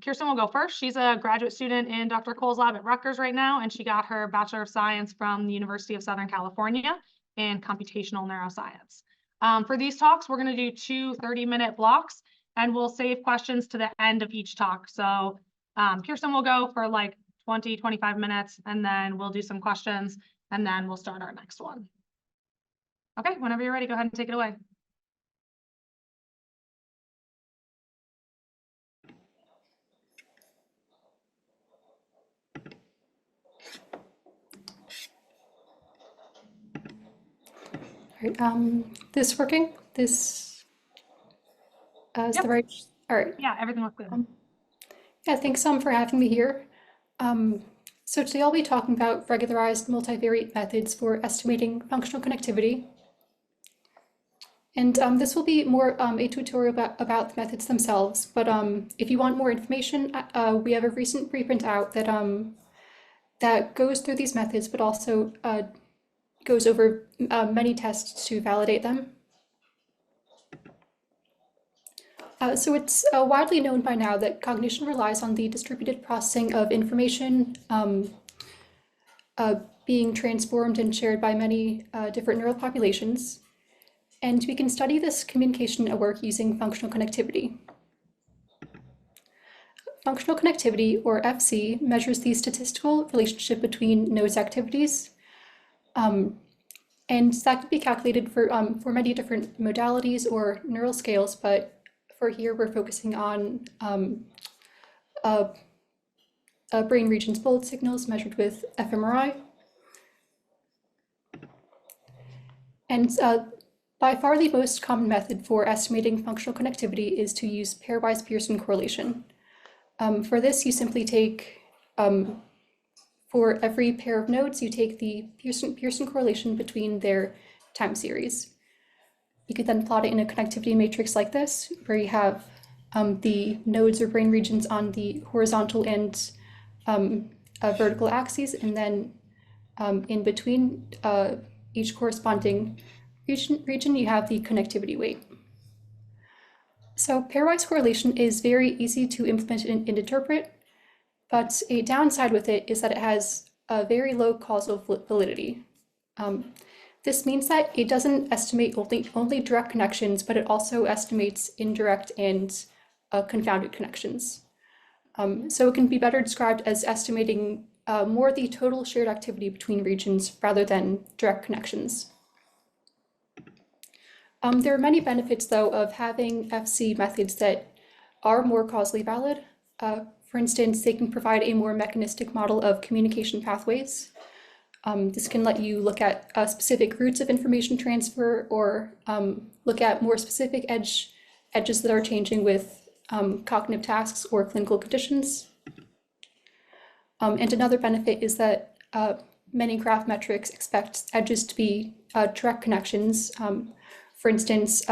Kirsten will go first. She's a graduate student in Dr. Cole's lab at Rutgers right now, and she got her Bachelor of Science from the University of Southern California in computational neuroscience. For these talks, we're going to do two 30-minute blocks, and we'll save questions to the end of each talk. So Kirsten will go for like 20, 25 minutes, and then we'll do some questions, and then we'll start our next one. Okay, whenever you're ready, go ahead and take it away. All right, this working? This is Yep. the right? All right. Yeah, everything looks good. Yeah, thanks for having me here. So today I'll be talking about regularized multivariate methods for estimating functional connectivity. And this will be more a tutorial about the methods themselves. But if you want more information, we have a recent preprint out that that goes through these methods, but also goes over many tests to validate them. So it's widely known by now that cognition relies on the distributed processing of information being transformed and shared by many different neural populations. And we can study this communication at work using functional connectivity. Functional connectivity, or FC, measures the statistical relationship between nodes' activities. And that can be calculated for many different modalities or neural scales, but for here we're focusing on brain regions bullet signals measured with fMRI. And by far the most common method for estimating functional connectivity is to use pairwise Pearson correlation. For this, you simply take, for every pair of nodes, you take the Pearson correlation between their time series. You could then plot it in a connectivity matrix like this, where you have the nodes or brain regions on the horizontal and vertical axes, and then in between each corresponding region, you have the connectivity weight. So pairwise correlation is very easy to implement and interpret, but a downside with it is that it has a very low causal validity. This means that it doesn't estimate only direct connections, but it also estimates indirect and confounded connections. So it can be better described as estimating more the total shared activity between regions rather than direct connections. There are many benefits, though, of having FC methods that are more causally valid. For instance, they can provide a more mechanistic model of communication pathways. This can let you look at specific routes of information transfer, or look at more specific edges that are changing with cognitive tasks or clinical conditions. And another benefit is that many graph metrics expect edges to be direct connections. For instance,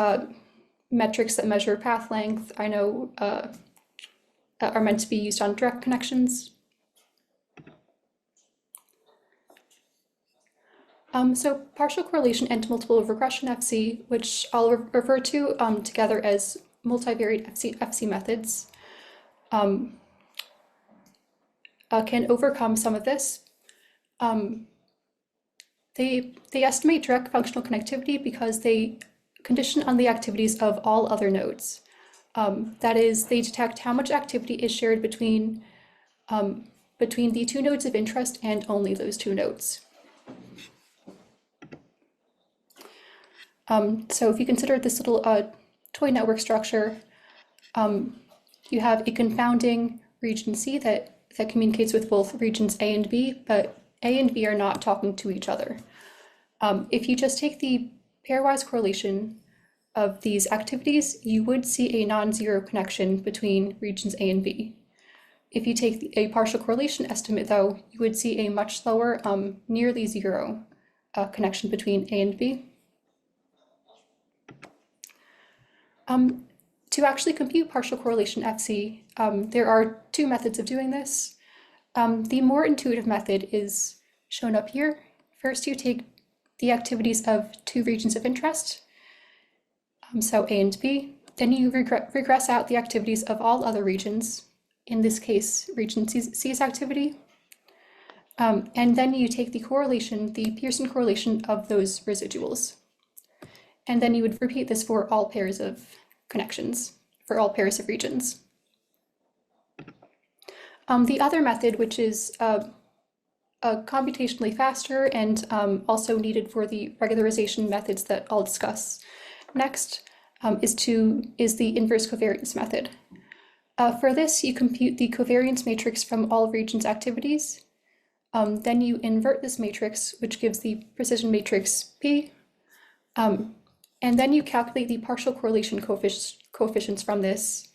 metrics that measure path length, I know, are meant to be used on direct connections. So partial correlation and multiple regression FC, which I'll refer to together as multivariate FC methods, can overcome some of this. They estimate direct functional connectivity because they condition on the activities of all other nodes. That is, they detect how much activity is shared between the two nodes of interest and only those two nodes. So if you consider this little toy network structure, you have a confounding region C that communicates with both regions A and B, but A and B are not talking to each other. If you just take the pairwise correlation of these activities, you would see a non-zero connection between regions A and B. If you take a partial correlation estimate, though, you would see a much slower, nearly zero connection between A and B. To actually compute partial correlation FC, there are two methods of doing this. The more intuitive method is shown up here. First, you take the activities of two regions of interest, so A and B. Then you regress out the activities of all other regions, in this case, region C's activity. And then you take the correlation, the Pearson correlation of those residuals. And then you would repeat this for all pairs of connections, for all pairs of regions. The other method, which is computationally faster and also needed for the regularization methods that I'll discuss next, is the inverse covariance method. For this, you compute the covariance matrix from all regions' activities. Then you invert this matrix, which gives the precision matrix P. And then you calculate the partial correlation coefficients from this.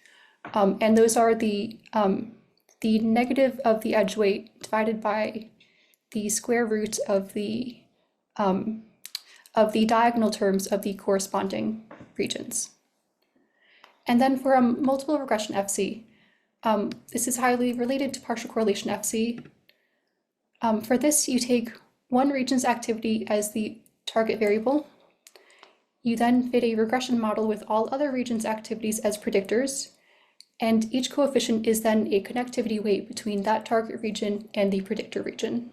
And those are the negative of the edge weight divided by the square root of the diagonal terms of the corresponding regions. And then for a multiple regression FC, this is highly related to partial correlation FC. For this, you take one region's activity as the target variable. You then fit a regression model with all other regions' activities as predictors, and each coefficient is then a connectivity weight between that target region and the predictor region.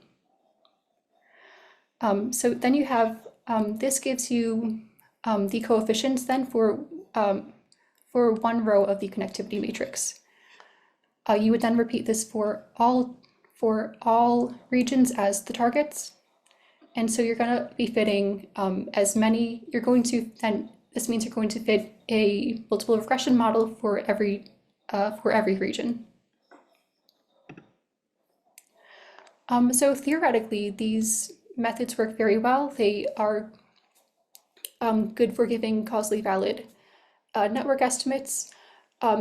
So then you have, this gives you the coefficients then for one row of the connectivity matrix. You would then repeat this for all regions as the targets. And so you're going to be fitting as many, this means you're going to fit a multiple regression model for every region. So theoretically, these methods work very well. They are good for giving causally valid network estimates.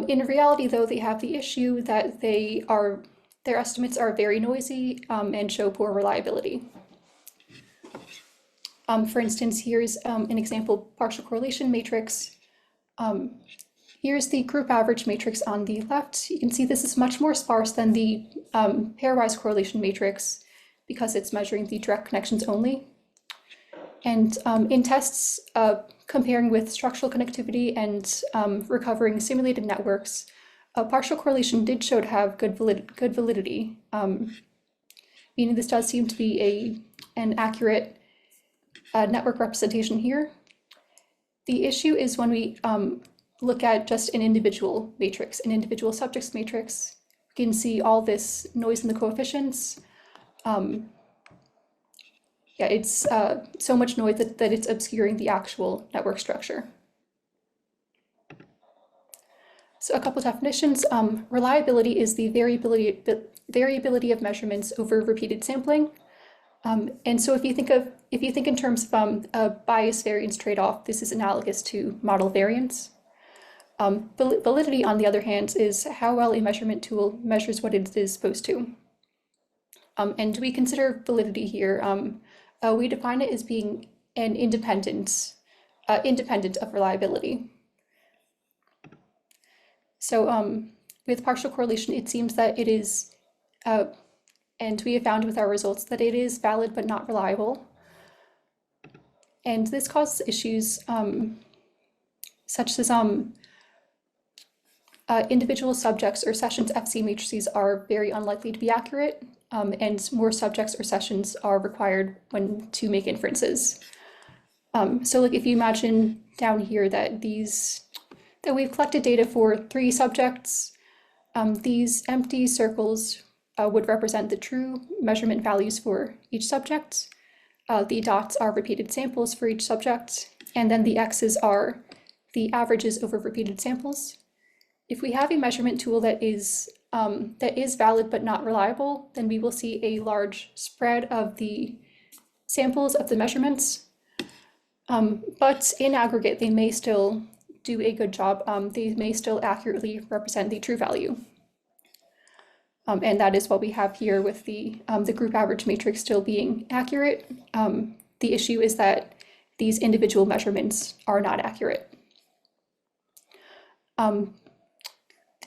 In reality, though, they have the issue that their estimates are very noisy and show poor reliability. For instance, here's an example partial correlation matrix. Here's the group average matrix on the left. You can see this is much more sparse than the pairwise correlation matrix because it's measuring the direct connections only. And in tests comparing with structural connectivity and recovering simulated networks, partial correlation did show to have good validity, meaning this does seem to be an accurate network representation here. The issue is when we look at just an individual matrix, an individual subjects matrix, we can see all this noise in the coefficients. Yeah, it's so much noise that it's obscuring the actual network structure. So a couple definitions. Reliability is the variability of measurements over repeated sampling. And so if you think in terms of a bias variance trade-off, this is analogous to model variance. Validity, on the other hand, is how well a measurement tool measures what it is supposed to. And we consider validity here. We define it as being an independent of reliability. So with partial correlation, it seems that it is, and we have found with our results that it is valid but not reliable. And this causes issues such as individual subjects or sessions FC matrices are very unlikely to be accurate, and more subjects or sessions are required to make inferences. So like if you imagine down here that we've collected data for 3 subjects, these empty circles would represent the true measurement values for each subject. The dots are repeated samples for each subject, and then the X's are the averages over repeated samples. If we have a measurement tool that is valid but not reliable, then we will see a large spread of the samples of the measurements. But in aggregate, they may still do a good job. They may still accurately represent the true value. And that is what we have here with the group average matrix still being accurate. The issue is that these individual measurements are not accurate.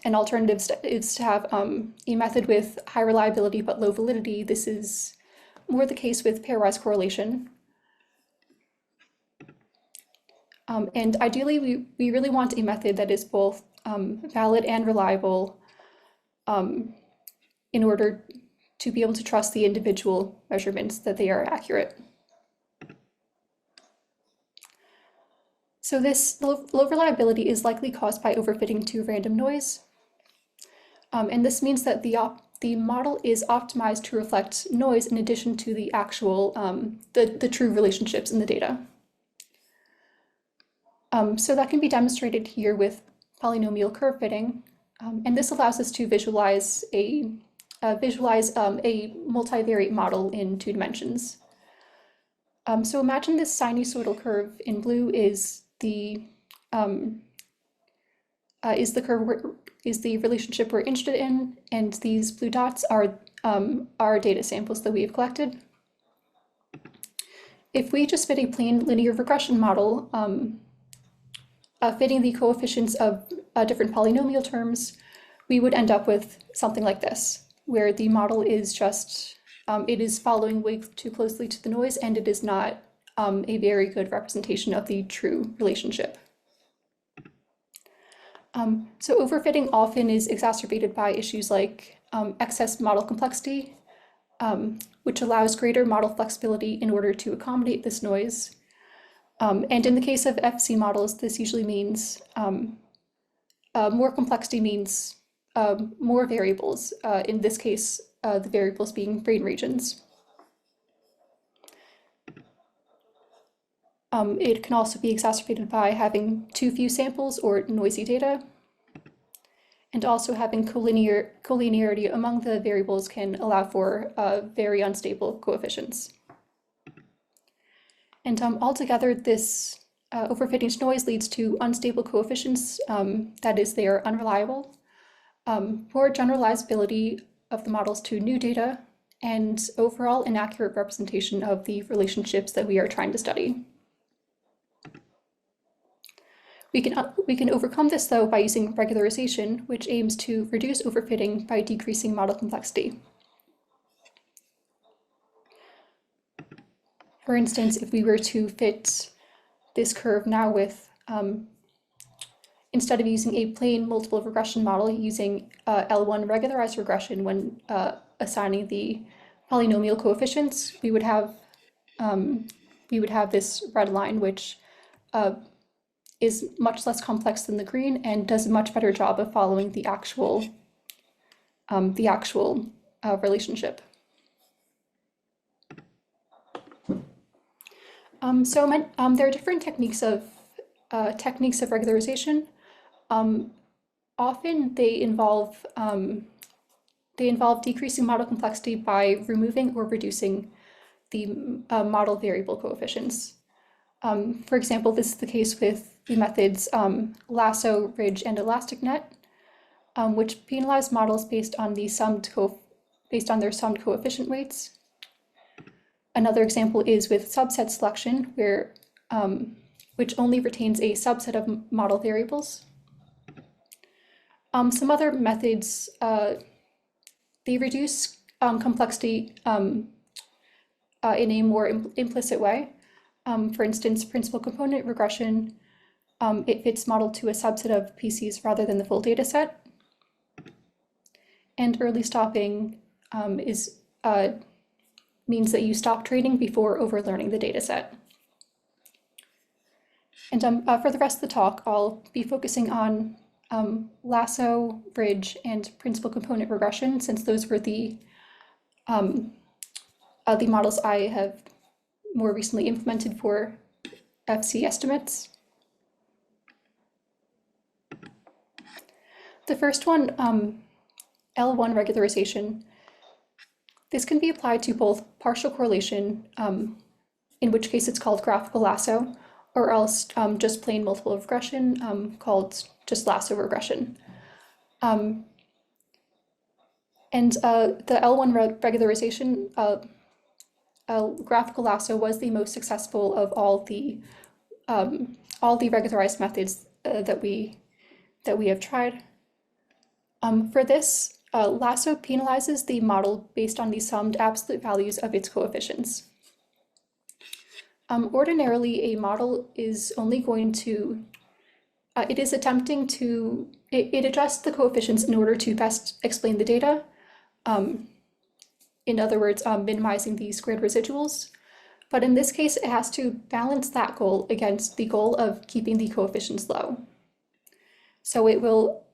An alternative is to have a method with high reliability but low validity. This is more the case with pairwise correlation. And ideally, we really want a method that is both valid and reliable, in order to be able to trust the individual measurements that they are accurate. So this low reliability is likely caused by overfitting to random noise. And this means that the model is optimized to reflect noise in addition to the actual, the true relationships in the data. So that can be demonstrated here with polynomial curve fitting. And this allows us to visualize a multivariate model in 2 dimensions. So imagine this sinusoidal curve in blue is the relationship we're interested in, and these blue dots are our data samples that we have collected. If we just fit a plain linear regression model, fitting the coefficients of different polynomial terms, we would end up with something like this, where the model is just, it is following way too closely to the noise, and it is not a very good representation of the true relationship. So overfitting often is exacerbated by issues like excess model complexity, which allows greater model flexibility in order to accommodate this noise. And in the case of FC models, this usually means more complexity means more variables, in this case, the variables being brain regions. It can also be exacerbated by having too few samples or noisy data. And also having collinearity among the variables can allow for very unstable coefficients. And altogether, this overfitting to noise leads to unstable coefficients, that is, they are unreliable, poor generalizability of the models to new data, and overall inaccurate representation of the relationships that we are trying to study. We can overcome this, though, by using regularization, which aims to reduce overfitting by decreasing model complexity. For instance, if we were to fit this curve now with, instead of using a plain multiple regression model, using L1 regularized regression when assigning the polynomial coefficients, we would have this red line, which is much less complex than the green and does a much better job of following the actual relationship. There are different techniques of regularization. Often they involve decreasing model complexity by removing or reducing the model variable coefficients. For example, this is the case with the methods lasso, ridge, and elastic net, which penalize models based on their summed coefficient weights. Another example is with subset selection, where which only retains a subset of model variables. Some other methods, they reduce complexity in a more implicit way. For instance, principal component regression, it fits model to a subset of PCs rather than the full data set. And early stopping means that you stop training before overlearning the data set. And for the rest of the talk, I'll be focusing on lasso, ridge, and principal component regression, since those were the models I have more recently implemented for FC estimates. The first one, L1 regularization, this can be applied to both partial correlation, in which case it's called graphical lasso, or else just plain multiple regression, called just lasso regression. And the L1 regularization, graphical lasso was the most successful of all the regularized methods that we have tried. For this, lasso penalizes the model based on the summed absolute values of its coefficients. Ordinarily, a model is only going to It is attempting to, it adjusts the coefficients in order to best explain the data. In other words, minimizing the squared residuals. But in this case, it has to balance that goal against the goal of keeping the coefficients low. So it will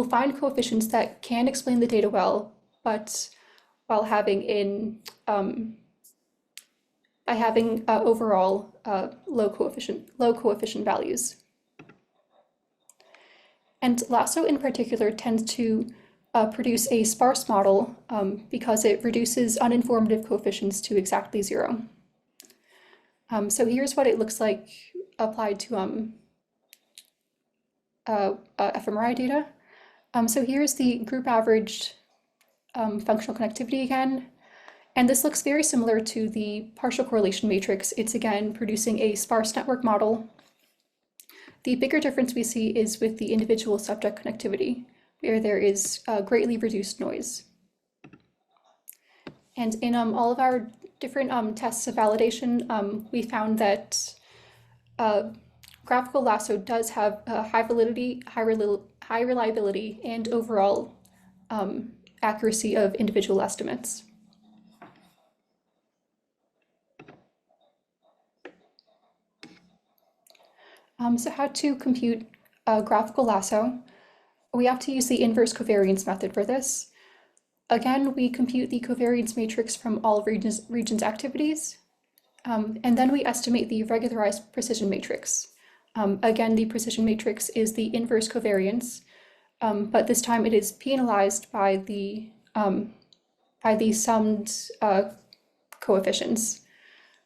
find coefficients that can explain the data well, but while having overall low coefficient values. And Lasso in particular tends to produce a sparse model because it reduces uninformative coefficients to exactly 0. So here's what it looks like applied to fMRI data. So here's the group averaged functional connectivity again. And this looks very similar to the partial correlation matrix. It's again producing a sparse network model. The bigger difference we see is with the individual subject connectivity, where there is greatly reduced noise. And in all of our different tests of validation, we found that graphical lasso does have high validity, high reliability, and overall accuracy of individual estimates. So how to compute graphical lasso? We have to use the inverse covariance method for this. Again, we compute the covariance matrix from all regions activities, and then we estimate the regularized precision matrix. Again, the precision matrix is the inverse covariance, but this time it is penalized by the summed coefficients.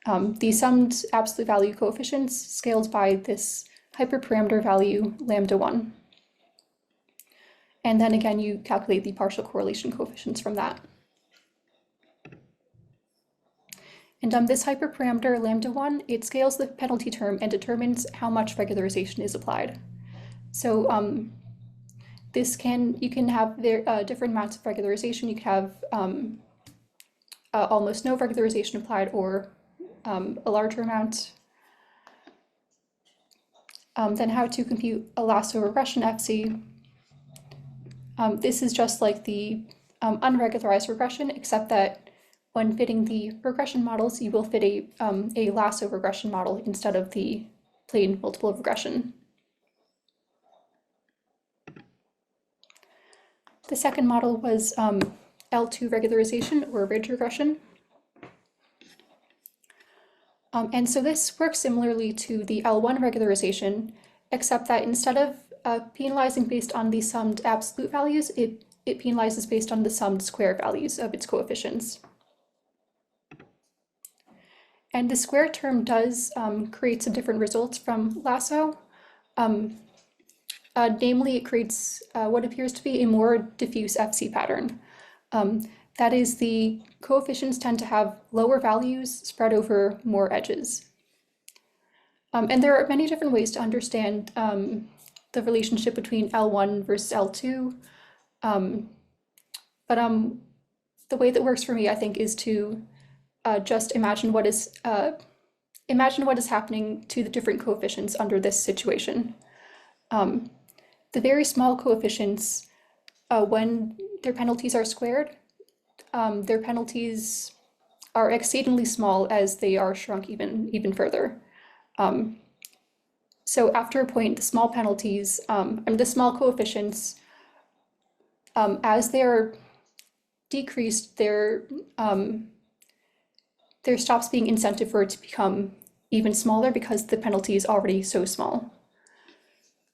The summed absolute value coefficients scaled by this hyperparameter value lambda1. And then again, you calculate the partial correlation coefficients from that. And this hyperparameter lambda1, it scales the penalty term and determines how much regularization is applied. So you can have different amounts of regularization. You can have almost no regularization applied or a larger amount. Then how to compute a lasso regression FC. This is just like the unregularized regression, except that when fitting the regression models, you will fit a lasso regression model instead of the plain multiple regression. The second model was L2 regularization or ridge regression. And so this works similarly to the L1 regularization, except that instead of penalizing based on the summed absolute values, it penalizes based on the summed square values of its coefficients. And the square term does create some different results from lasso. Namely, it creates what appears to be a more diffuse FC pattern. That is, the coefficients tend to have lower values spread over more edges. And there are many different ways to understand the relationship between L1 versus L2. But the way that works for me, I think, is to just imagine what is happening to the different coefficients under this situation. The very small coefficients, when their penalties are squared, their penalties are exceedingly small as they are shrunk even further. So after a point, the small penalties, the small coefficients, as they're decreased, there stops being incentive for it to become even smaller because the penalty is already so small.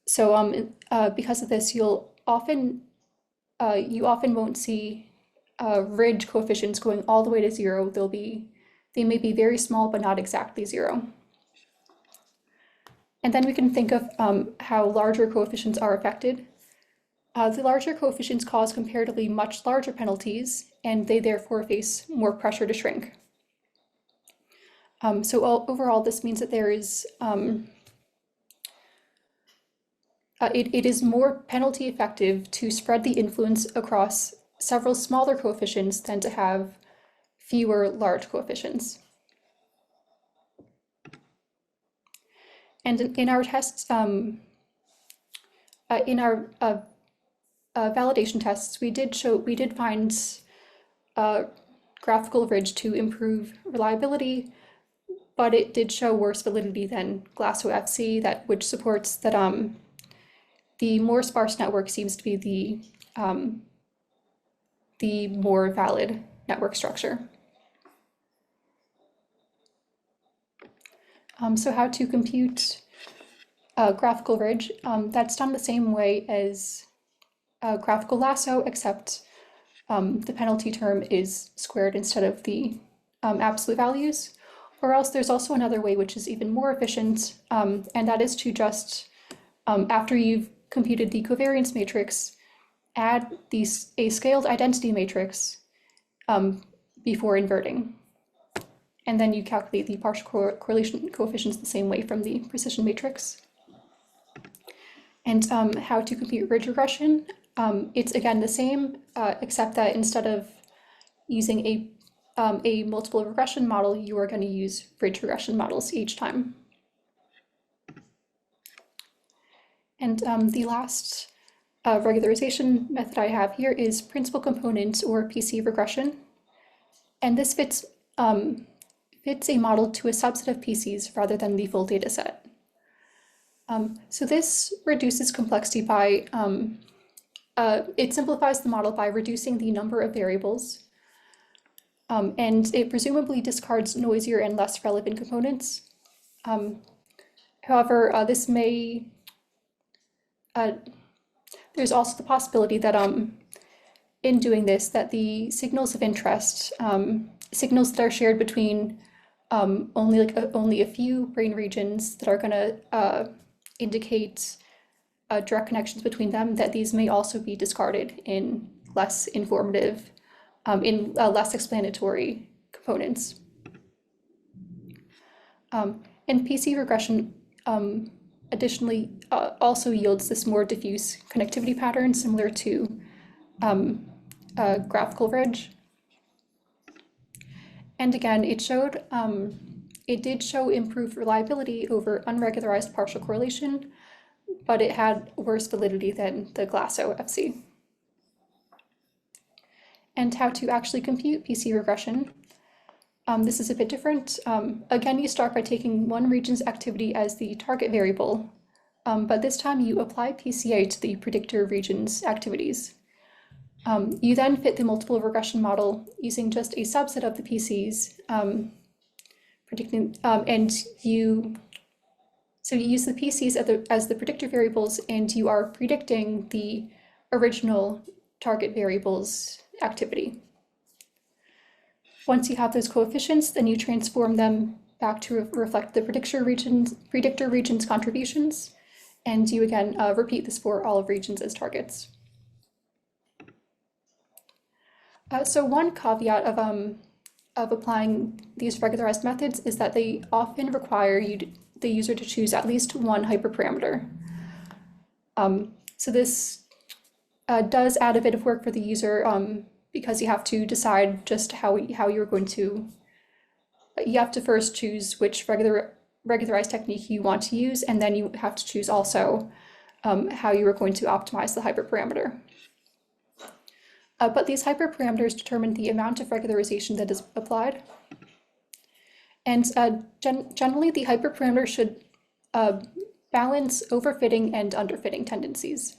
So because of this, you often won't see ridge coefficients going all the way to 0. They may be very small, but not exactly 0. And then we can think of how larger coefficients are affected. The larger coefficients cause comparatively much larger penalties, and they therefore face more pressure to shrink. So overall, this means that there is it is more penalty effective to spread the influence across several smaller coefficients than to have fewer large coefficients. And in our tests, in our validation tests, we did find graphical ridge to improve reliability, but it did show worse validity than Glasso FC, which supports that the more sparse network seems to be the more valid network structure. So how to compute graphical ridge? That's done the same way as graphical lasso, except the penalty term is squared instead of the absolute values. Or else there's also another way which is even more efficient, and that is to just, after you've computed the covariance matrix, add a scaled identity matrix before inverting. And then you calculate the partial correlation coefficients the same way from the precision matrix. And how to compute ridge regression, it's again the same, except that instead of using a multiple regression model, you are going to use ridge regression models each time. And the last regularization method I have here is principal component or PC regression. And this fits a model to a subset of PCs rather than the full data set. So this reduces complexity by, it simplifies the model by reducing the number of variables, and it presumably discards noisier and less relevant components. However, this may, there's also the possibility that in doing this, that the signals of interest, signals that are shared between only a few brain regions that are going to indicate direct connections between them, that these may also be discarded in less informative, less explanatory components. And PC regression additionally also yields this more diffuse connectivity pattern similar to graphical ridge. And again, it did show improved reliability over unregularized partial correlation, but it had worse validity than the Glasso FC. And how to actually compute PC regression. This is a bit different. Again, you start by taking one region's activity as the target variable, but this time you apply PCA to the predictor region's activities. You then fit the multiple regression model using just a subset of the PCs, so you use the PCs as the predictor variables, and you are predicting the original target variable's activity. Once you have those coefficients, then you transform them back to reflect the predictor region's contributions, and you again repeat this for all of regions as targets. So one caveat of applying these regularized methods is that they often require the user to choose at least one hyperparameter. So this does add a bit of work for the user because you have to decide just how you're going to, you have to first choose which regularized technique you want to use, and then you have to choose also how you are going to optimize the hyperparameter. But these hyperparameters determine the amount of regularization that is applied. And generally, the hyperparameter should balance overfitting and underfitting tendencies.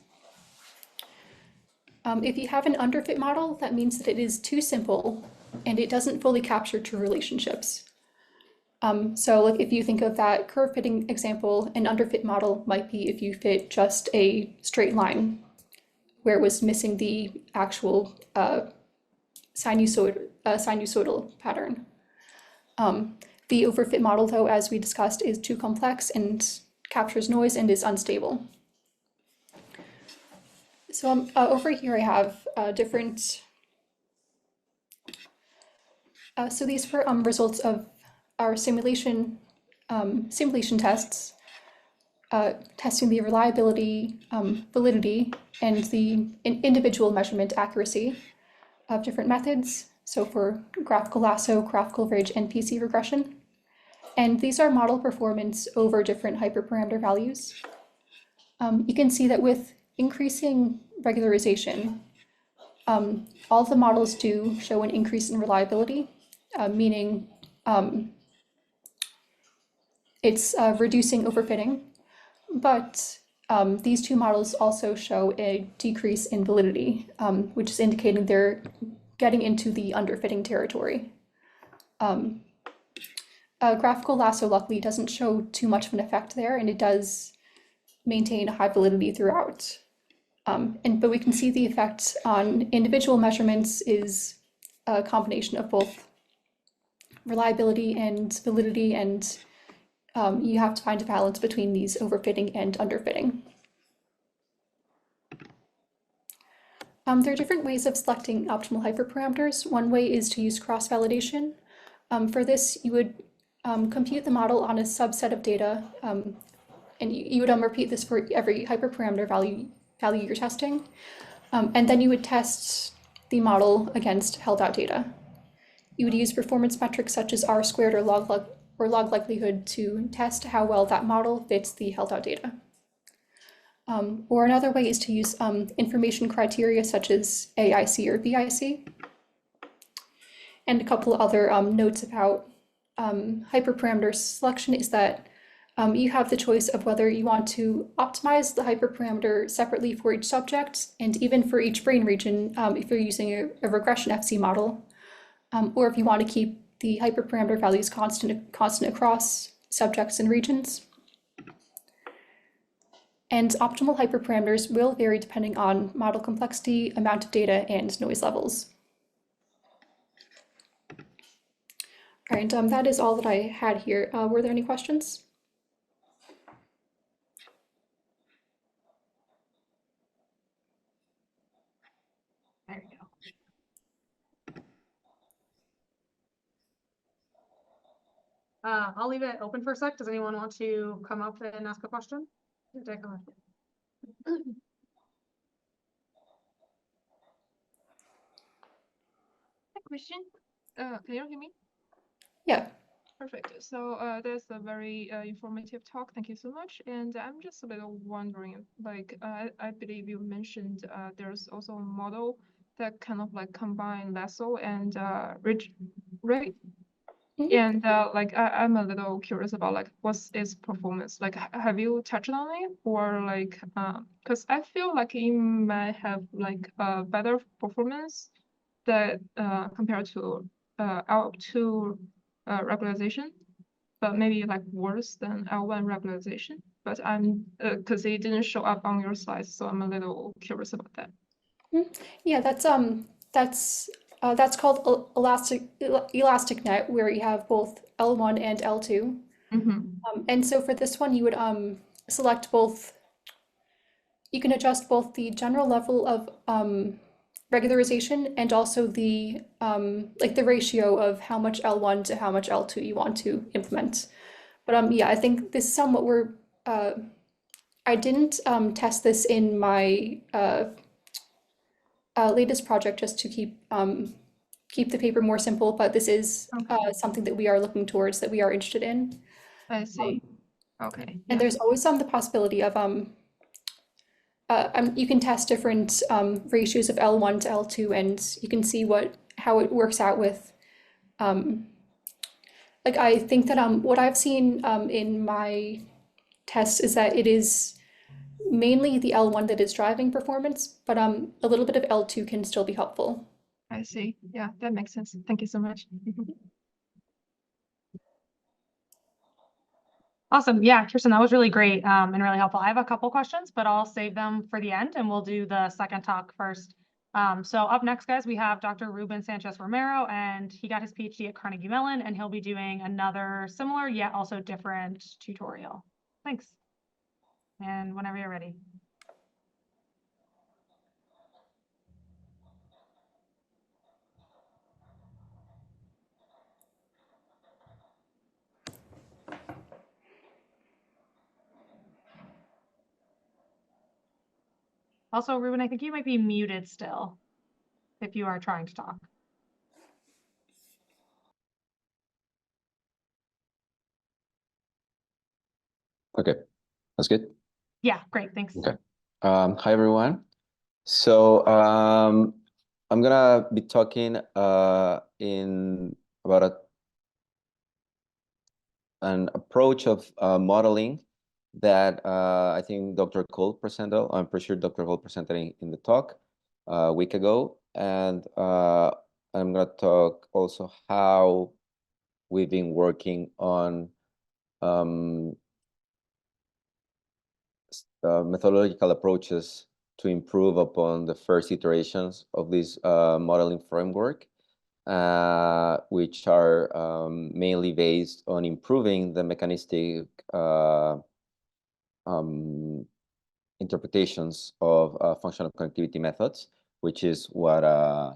If you have an underfit model, that means that it is too simple and it doesn't fully capture true relationships. So like if you think of that curve fitting example, an underfit model might be if you fit just a straight line where it was missing the actual sinusoidal pattern. The overfit model, though, as we discussed, is too complex and captures noise and is unstable. So over here I have different, so these were results of our simulation tests, testing the reliability, validity, and the individual measurement accuracy of different methods. So for graphical lasso, graphical ridge, and PC regression. And these are model performance over different hyperparameter values. You can see that with increasing regularization, all of the models do show an increase in reliability, meaning it's reducing overfitting, but these two models also show a decrease in validity, which is indicating they're getting into the underfitting territory. Graphical lasso luckily doesn't show too much of an effect there, and it does maintain high validity throughout. But we can see the effect on individual measurements is a combination of both reliability and validity, and you have to find a balance between these overfitting and underfitting. There are different ways of selecting optimal hyperparameters. One way is to use cross-validation. For this, you would compute the model on a subset of data, and you would repeat this for every hyperparameter value you're testing. And then you would test the model against held out data. You would use performance metrics such as R-squared or log likelihood to test how well that model fits the held out data. Or another way is to use information criteria such as AIC or BIC. And a couple other notes about hyperparameter selection is that you have the choice of whether you want to optimize the hyperparameter separately for each subject and even for each brain region if you're using a regression FC model, or if you want to keep the hyperparameter values constant across subjects and regions. And optimal hyperparameters will vary depending on model complexity, amount of data, and noise levels. All right, that is all that I had here. Were there any questions? There you go. I'll leave it open for a sec. Does anyone want to come up and ask a question? Question. Can you hear me? Yeah. Perfect. So that's a very informative talk. Thank you so much. And I'm just a little wondering, like I believe you mentioned there's also a model that kind of like combine lasso and ridge, right? And like I'm a little curious about like what's its performance. Like have you touched on it, or like because I feel like it might have like a better performance that compared to L2 regularization, but maybe like worse than L1 regularization. But I'm because it didn't show up on your slides, so I'm a little curious about that. Yeah, that's called elastic net, where you have both L1 and L2. And so for this one, you would select both. You can adjust both the general level of regularization and also the like the ratio of how much L1 to how much L2 you want to implement. But yeah, I think this is somewhat where I didn't test this in my latest project just to keep the paper more simple, but this is something that we are looking towards, that we are interested in. I see. Okay. And there's always the possibility of you can test different ratios of L1 to L2, and you can see how it works out with like I think that what I've seen in my tests is that it is mainly the L1 that is driving performance, but a little bit of L2 can still be helpful. I see. Yeah, that makes sense. Thank you so much. Awesome. Yeah, Kirsten, that was really great and really helpful. I have a couple questions, but I'll save them for the end and we'll do the second talk first. So up next, guys, we have Dr. Ruben Sanchez-Romero, and he got his PhD at Carnegie Mellon, and he'll be doing another similar yet also different tutorial. Thanks. And whenever you're ready. Also, Ruben, I think you might be muted still if you are trying to talk. Okay, that's good. Yeah, great, thanks. Okay. Hi, everyone. So I'm gonna be talking in about an approach of modeling that I think Dr. Cole presented. I'm pretty sure Dr. Cole presented in the talk a week ago, and I'm gonna talk also how we've been working on methodological approaches to improve upon the first iterations of this modeling framework, which are mainly based on improving the mechanistic interpretations of functional connectivity methods, which is what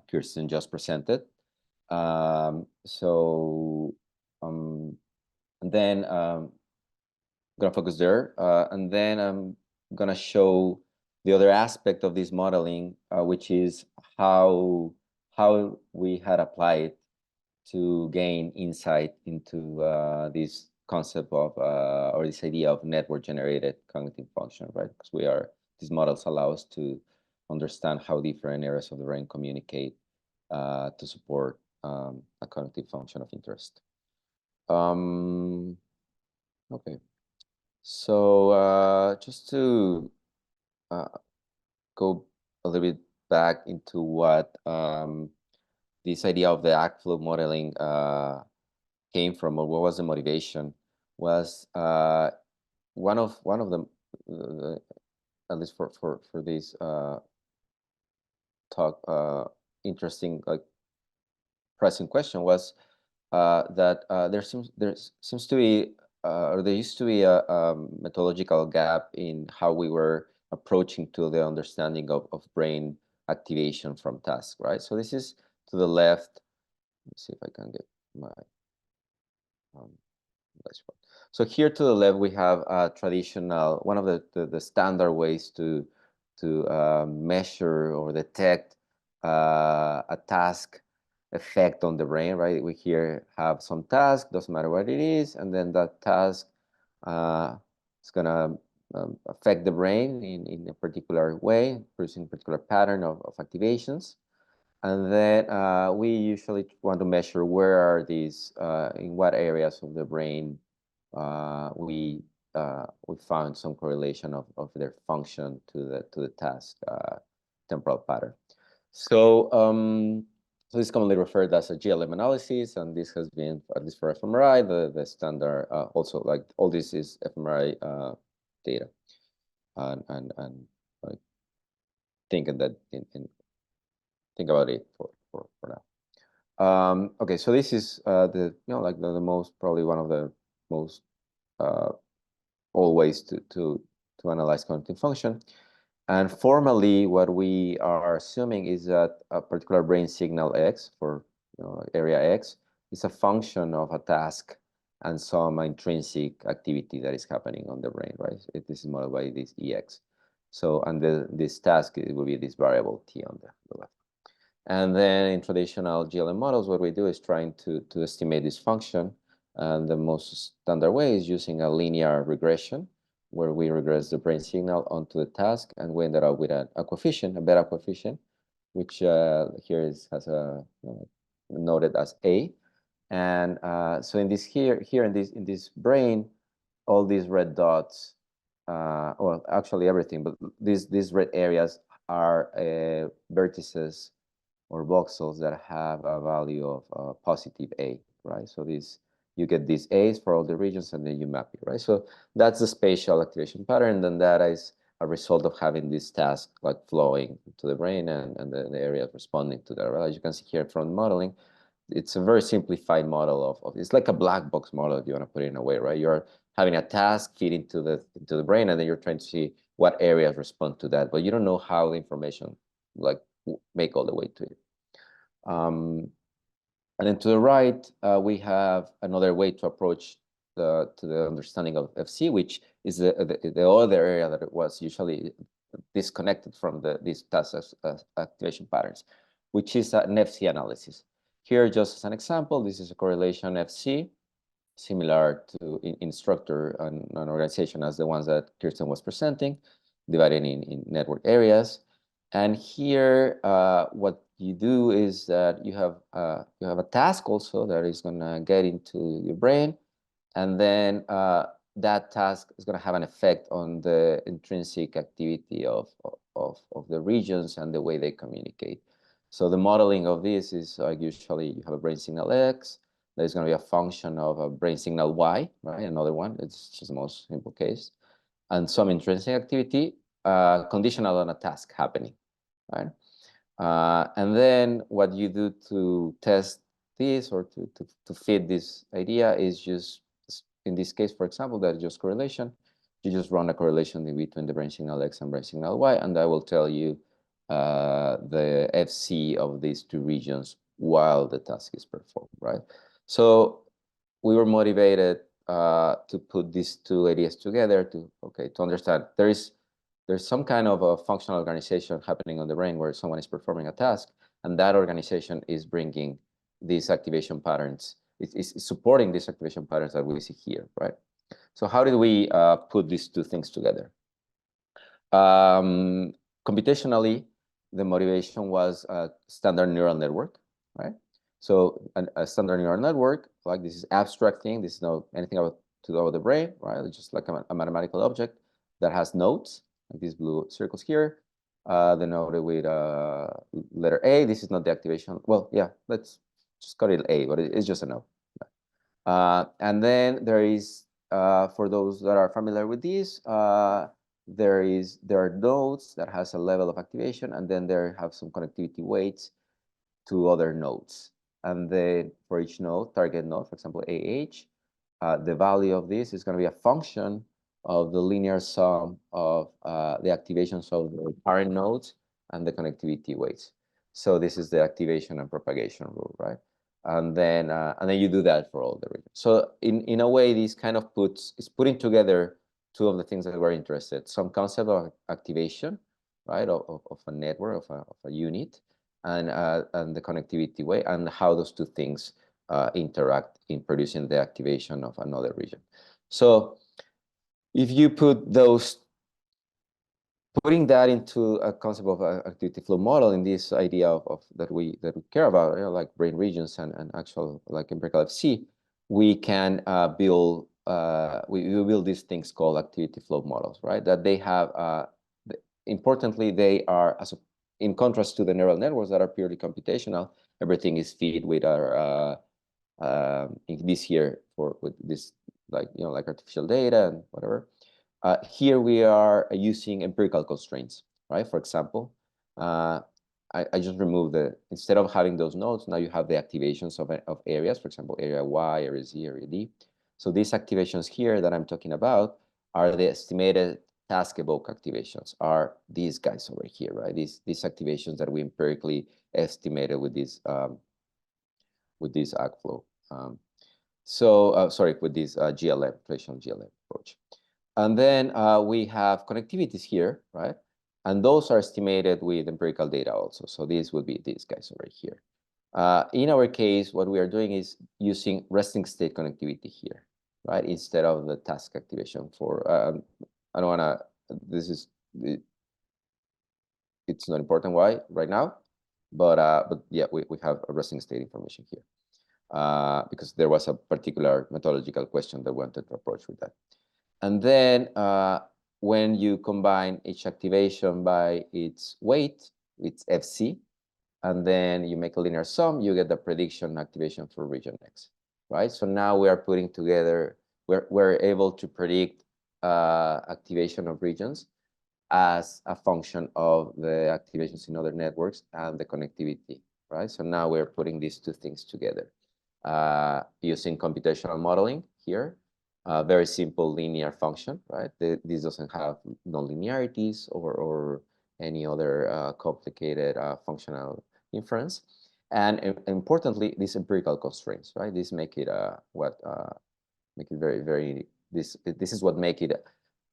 Kirsten just presented. And then gonna focus there, and then I'm gonna show the other aspect of this modeling, which is how we had applied to gain insight into this concept of or this idea of network generated cognitive function, right? Because these models allow us to understand how different areas of the brain communicate to support a cognitive function of interest. Okay. So just to go a little bit back into what this idea of the act flow modeling came from, or what was the motivation, was one of the at least for this talk, interesting pressing question was that there seems to be or there used to be a methodological gap in how we were approaching to the understanding of brain activation from task, right? So this is to the left. Let's see if I can get my dashboard. So here to the left, we have a traditional, one of the standard ways to measure or detect a task effect on the brain, right? We here have some task, doesn't matter what it is, and then that task is gonna affect the brain in a particular way, producing a particular pattern of activations. And then we usually want to measure where are these, in what areas of the brain we found some correlation of their function to the task temporal pattern. So so this is commonly referred as a GLM analysis, and this has been, at least for fMRI, the standard. Also, like all this is fMRI data, and like, thinking that think about it for now. Okay, so this is the like the most, probably one of the most old ways to analyze cognitive function. And formally, what we are assuming is that a particular brain signal X, for area X, is a function of a task and some intrinsic activity that is happening on the brain, right? This is modeled by this EX. So, and this task, it will be this variable T on the left. And then in traditional GLM models, what we do is trying to estimate this function. And the most standard way is using a linear regression, where we regress the brain signal onto the task, and we ended up with a coefficient, a beta coefficient, which here has a noted as A. And so in this here in this brain, all these red dots, well, actually everything, but these red areas are vertices or voxels that have a value of positive A, right? So you get these A's for all the regions, and then you map it, right? So that's the spatial activation pattern, and that is a result of having this task like flowing to the brain and the area responding to that, right? As you can see here from modeling, it's a very simplified model of it's like a black box model, if you want to put it in a way, right? You're having a task feed into the brain, and then you're trying to see what areas respond to that, but you don't know how the information like make all the way to it. And then to the right, we have another way to approach to the understanding of FC, which is the other area that it was usually disconnected from these task activation patterns, which is an FC analysis. Here, just as an example, this is a correlation FC, similar to in structure and an organization as the ones that Kirsten was presenting. divided in network areas. And here, what you do is that you have a task also that is going to get into your brain, and then that task is going to have an effect on the intrinsic activity of the regions and the way they communicate. So the modeling of this is usually you have a brain signal X. There's going to be a function of a brain signal Y, right? Another one. It's just the most simple case, and some intrinsic activity conditional on a task happening, right? And then what you do to test this or to fit this idea is just, in this case, for example, that is just correlation. You just run a correlation between the brain signal X and brain signal Y, and that will tell you the FC of these two regions while the task is performed, right? So we were motivated to put these two ideas together to understand there's some kind of a functional organization happening on the brain where someone is performing a task, and that organization is bringing these activation patterns. It's supporting these activation patterns that we see here, right? So how did we put these two things together? Computationally, the motivation was a standard neural network, right? So a standard neural network, like this is abstract thing. This is not anything to do with the brain, right? It's just like a mathematical object that has nodes, like these blue circles here. Denoted with letter A. This is not the activation. Well, yeah, let's just call it A, but it's just a node. And then there is, for those that are familiar with this, there are nodes that has a level of activation, and then there have some connectivity weights to other nodes. And then for each node, target node, for example, AH, the value of this is going to be a function of the linear sum of the activations of the parent nodes and the connectivity weights. So this is the activation and propagation rule, right? And then you do that for all the regions. So in a way, this kind of is putting together two of the things that we're interested: some concept of activation, right, of a network, of a unit, and the connectivity way, and how those two things interact in producing the activation of another region. So if you putting that into a concept of activity flow model, in this idea of that we care about, like brain regions and actual like empirical FC, we can build we build these things called activity flow models, right? That they have importantly, they are in contrast to the neural networks that are purely computational. Everything is fed with our in this here with this like artificial data and whatever. Here we are using empirical constraints, right? For example, I just removed instead of having those nodes, now you have the activations of areas, for example, area Y, area Z, area D. So these activations here that I'm talking about are the estimated task evoke activations, are these guys over here, right? These activations that we empirically estimated with this AgFlow. Sorry, with this GLM, traditional GLM approach. And then we have connectivities here, right? And those are estimated with empirical data also. So these will be these guys over here. In our case, what we are doing is using resting state connectivity here, right? Instead of the task activation for, I don't want to, it's not important why right now, but yeah, we have a resting state information here because there was a particular methodological question that we wanted to approach with that. And then when you combine each activation by its weight, its FC, and then you make a linear sum, you get the prediction activation for region X, right? So now we are putting together, we're able to predict activation of regions as a function of the activations in other networks and the connectivity, right? So now we're putting these two things together using computational modeling here. Very simple linear function, right? This doesn't have nonlinearities or any other complicated functional inference. And importantly, these empirical constraints, right? These make it make it very, very, this is what make it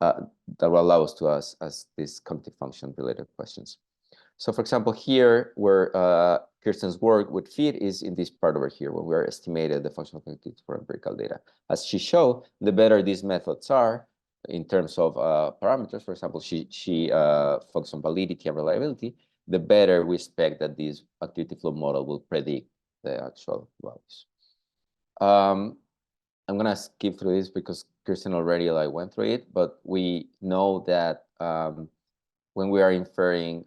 that will allow us to ask these cognitive function related questions. So for example, here where Kirsten's work would fit is in this part over here, when we're estimated the functional connectivity for empirical data. As she showed, the better these methods are, in terms of parameters, for example, she focused on validity and reliability, the better we expect that this activity flow model will predict the actual values. I'm gonna skip through this because Kirsten already went through it, but we know that when we are inferring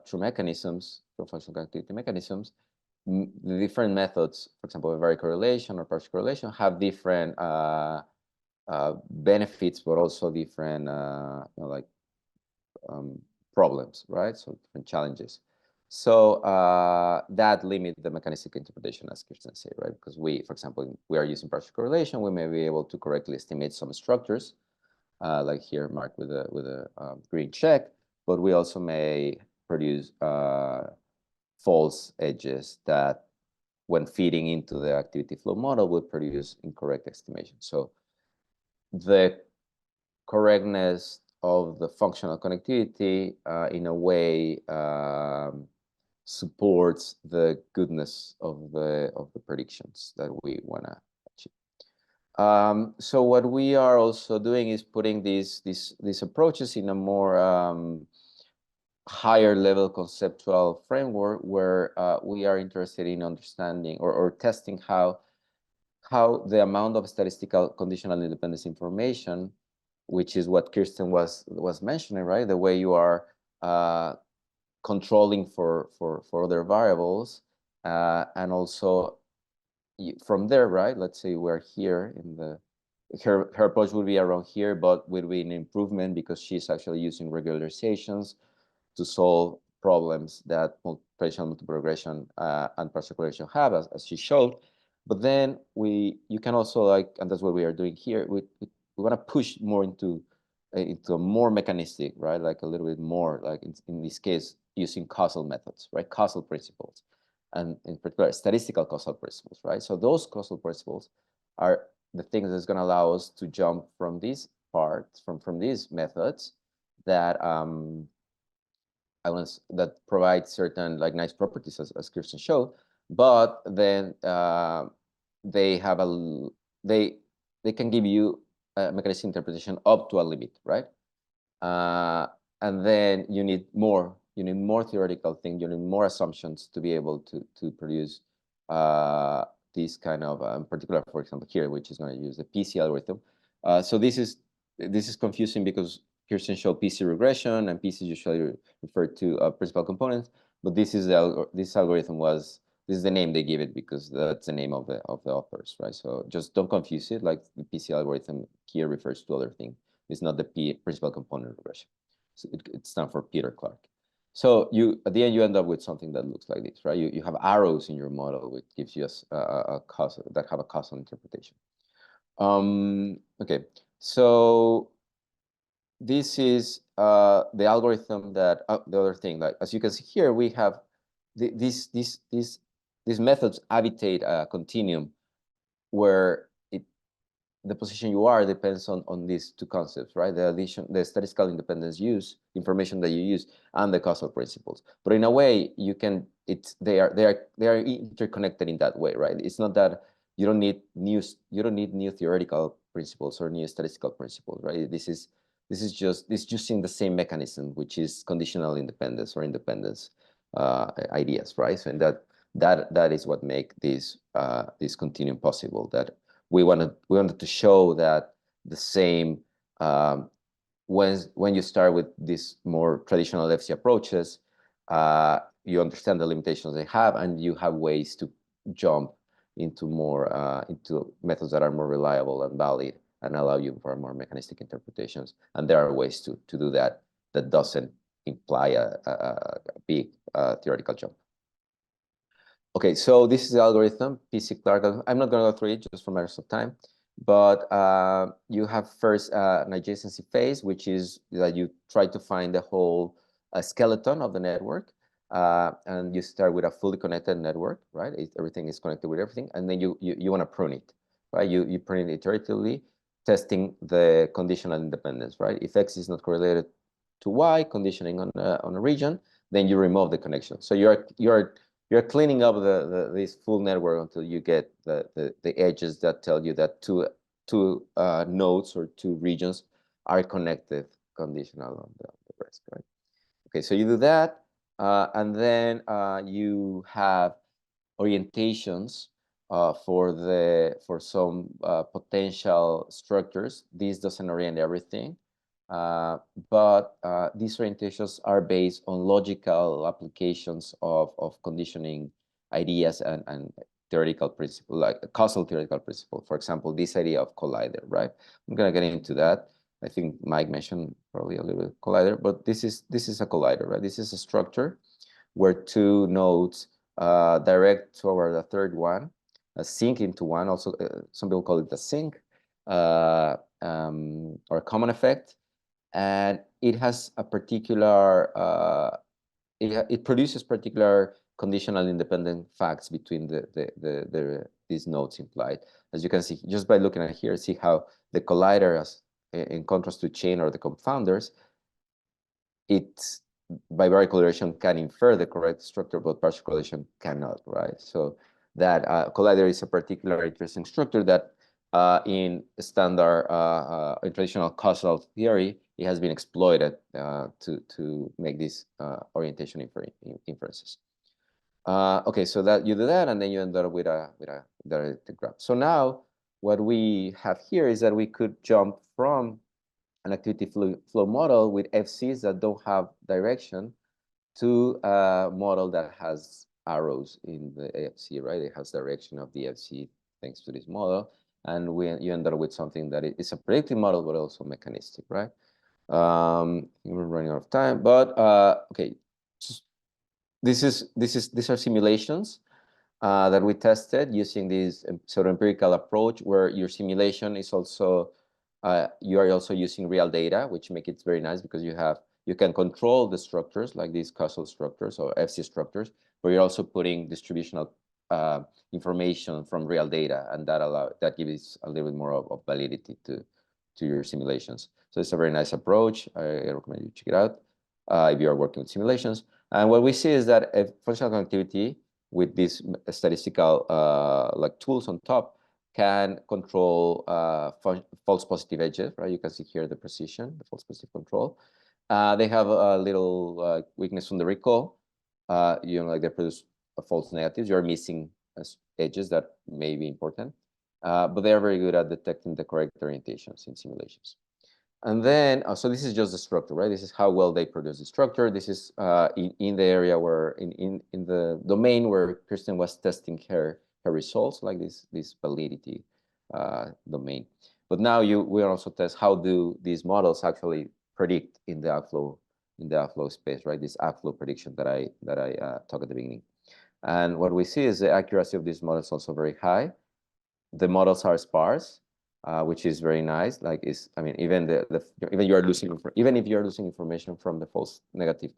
through mechanisms, through functional connectivity mechanisms, the different methods, for example, varied correlation or partial correlation, have different benefits, but also different problems, right? So different challenges. So that limits the mechanistic interpretation, as Kirsten said, right? Because we, for example, we are using partial correlation, we may be able to correctly estimate some structures, like here marked with a green check, but we also may produce false edges that, when feeding into the activity flow model, will produce incorrect estimation. So the correctness of the functional connectivity in a way supports the goodness of the predictions that we want to achieve. So what we are also doing is putting these approaches in a more higher level conceptual framework, where we are interested in understanding or testing how the amount of statistical conditional independence information, which is what Kirsten was mentioning, right? The way you are controlling for other variables, and also from there, right? Let's say we're here in the her approach would be around here, but would be an improvement because she's actually using regularizations to solve problems that traditional multiple regression and partial correlation have, as she showed. But then you can also and that's what we are doing here. We want to push more into a more mechanistic, right? Like a little bit more, like in this case, using causal methods, right? Causal principles, and in particular, statistical causal principles, right? So those causal principles are the things that's going to allow us to jump from these parts, from these methods that that provide certain nice properties, as Kirsten showed, but then they have they can give you a mechanistic interpretation up to a limit, right? And then you need more theoretical thing, you need more assumptions to be able to produce these kind of, in particular, for example, here, which is going to use the PC algorithm. So this is confusing because Kirsten showed PC regression, and PC usually refer to principal components, but this is this algorithm this is the name they give it because that's the name of the authors, right? So just don't confuse it. Like the PC algorithm here refers to other thing. It's not the principal component regression. So it stands for Peter Clark. So at the end you end up with something that looks like this, right? You have arrows in your model, which gives you a causal that have a causal interpretation. Okay, so this is the algorithm that the other thing, like as you can see here, we have these methods habitate a continuum where the position you are depends on these two concepts, right? The statistical independence information that you use, and the causal principles. But in a way, they are interconnected in that way, right? It's not that you don't need new theoretical principles or new statistical principles, right? This is just using the same mechanism, which is conditional independence or independence ideas, right? So that is what make this continuum possible. That we wanted to show that the same when you start with these more traditional FC approaches, you understand the limitations they have, and you have ways to jump into more into methods that are more reliable and valid and allow you for more mechanistic interpretations. And there are ways to do that doesn't imply a big theoretical jump. Okay, so this is the algorithm, PC Clark. I'm not going to go through it just for matters of time, but you have first an adjacency phase, which is that you try to find the whole skeleton of the network, and you start with a fully connected network, right? Everything is connected with everything, and then you want to prune it, right? You prune it iteratively, testing the conditional independence, right? If X is not correlated to Y, conditioning on a region, then you remove the connection. So you're cleaning up this full network until you get the edges that tell you that two nodes or two regions are connected conditional on the rest, right? Okay, so you do that, and then you have orientations for some potential structures. This doesn't orient everything, but these orientations are based on logical applications of conditioning ideas and theoretical principle, like a causal theoretical principle. For example, this idea of collider, right? I'm gonna get into that. I think Mike mentioned probably a little bit collider, but this is a collider, right? This is a structure where two nodes direct toward the third one, sink into one. Also, some people call it the sink or a common effect, and it has a particular. It produces particular conditional independent facts between these nodes implied. As you can see, just by looking at here, see how the collider, in contrast to chain or the confounders, it's by variable correlation can infer the correct structure, but partial correlation cannot, right? So that collider is a particular interesting structure that in standard in traditional causal theory, it has been exploited to make this orientation inferences. Okay, so that you do that, and then you end up with a directed graph. So now what we have here is that we could jump from an activity flow model with FCs that don't have direction to a model that has arrows in the FC, right? It has direction of the FC thanks to this model. And you end up with something that is a predictive model, but also mechanistic, right? We're running out of time, but okay. These are simulations that we tested using this sort of empirical approach, where your simulation is also you are also using real data, which make it very nice because you can control the structures like these causal structures or FC structures, but you're also putting distributional information from real data, and that gives a little bit more of validity to your simulations. So it's a very nice approach. I recommend you check it out if you are working with simulations. And what we see is that a functional connectivity with these statistical like tools on top can control false positive edges, right? You can see here the precision, the false positive control. They have a little weakness on the recall. Like they produce false negatives. You're missing edges that may be important, but they are very good at detecting the correct orientations in simulations. And then, so this is just the structure, right? This is how well they produce the structure. This is in the area where, in the domain where Kirsten was testing her results, like this validity domain. But now we also test how do these models actually predict in the outflow space, right? This outflow prediction that I talked at the beginning. And what we see is the accuracy of these models also very high. The models are sparse, which is very nice. Like even even if you are losing information from the false negative